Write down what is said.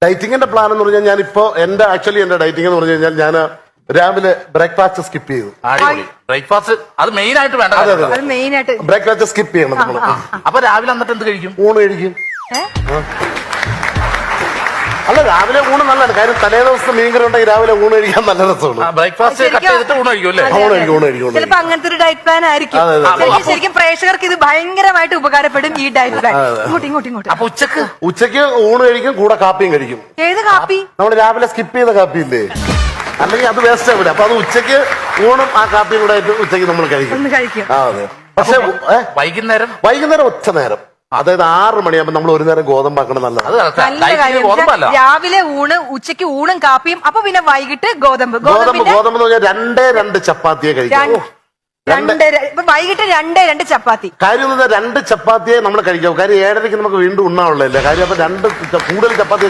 ഡയറ്റിങ്ങിന്റെ plan എന്ന് പറഞ്ഞാൽ ഞാനിപ്പോ എന്റെ ഡയറ്റിംഗ് എന്ന് പറഞ്ഞു കഴിഞ്ഞാൽ ഞാൻ രാവിലെ ബ്രേക്ക്ഫാസ്റ്റ് സ്കിപ്പ് ചെയ്തു. ബ്രേക്ക്ഫാസ്റ്റ് അത് മെയിൻ ആയിട്ട് വേണ്ട. ബ്രേക്ക്ഫാസ്റ്റ് സ്കിപ്പ് ചെയ്യണം നമ്മൾ. അപ്പൊ രാവിലെ എന്നിട്ട് എന്ത് കഴിക്കും? ഊണ് കഴിക്കും. അല്ല, രാവിലെ ഊണ് നല്ലതാണ്. കാര്യം തലേ ദിവസത്തെ മീൻകറി ഉണ്ടെങ്കിൽ രാവിലെ ഊണ് കഴിക്കാൻ നല്ല രസമാണ്. ബ്രേക്ക്ഫാസ്റ്റ് കട്ട് ചെയ്തിട്ട് ഊണ് കഴിക്കും അല്ലേ? ഊണ് കഴിക്കും. ചിലപ്പോ അങ്ങനത്തെ ഒരു ഡയറ്റ് പ്ലാൻ ആയിരിക്കും. ശരിക്കും പ്രേക്ഷകർക്ക് ഇത് ഭയങ്കരമായിട്ട് ഉപകാരപ്പെടും ഈ ഡയറ്റ് പ്ലാൻ. ഇങ്ങോട്ട് അപ്പൊ ഉച്ചക്ക് ഊണ് കഴിക്കും, കൂടെ കാപ്പിയും കഴിക്കും. ഏത് കാപ്പി? നമ്മൾ രാവിലെ സ്കിപ്പ് ചെയ്ത കാപ്പി ഇല്ലേ, അല്ലെങ്കിൽ അത് വേസ്റ്റ് ആവില്ല. അപ്പൊ അത് ഉച്ചക്ക് ഊണും ആ കാപ്പിയും കൂടെ ആയിട്ട് ഉച്ചക്ക് നമ്മൾ കഴിക്കും. അതെ. പക്ഷെ വൈകുന്നേരം ഒറ്റ നേരം, അതായത് 6 മണിയാകുമ്പോ നമ്മൾ ഒരു നേരം ഗോതമ്പാക്കണം. നല്ലത്. രാവിലെ ഊണ്, ഉച്ചക്ക് ഊണും കാപ്പിയും, അപ്പൊ പിന്നെ വൈകിട്ട് ഗോതമ്പ് എന്ന് പറഞ്ഞാൽ 2 ചപ്പാത്തിയെ കഴിക്കും. വൈകിട്ട് 2 ചപ്പാത്തി. കാര്യം 2 ചപ്പാത്തിയെ നമ്മൾ കഴിക്കാം. കാര്യം 7:30 നമുക്ക് വീണ്ടും ഉണ്ണാവുള്ളതല്ലേ. കാര്യം അപ്പൊ കൂടുതൽ ചപ്പാത്തി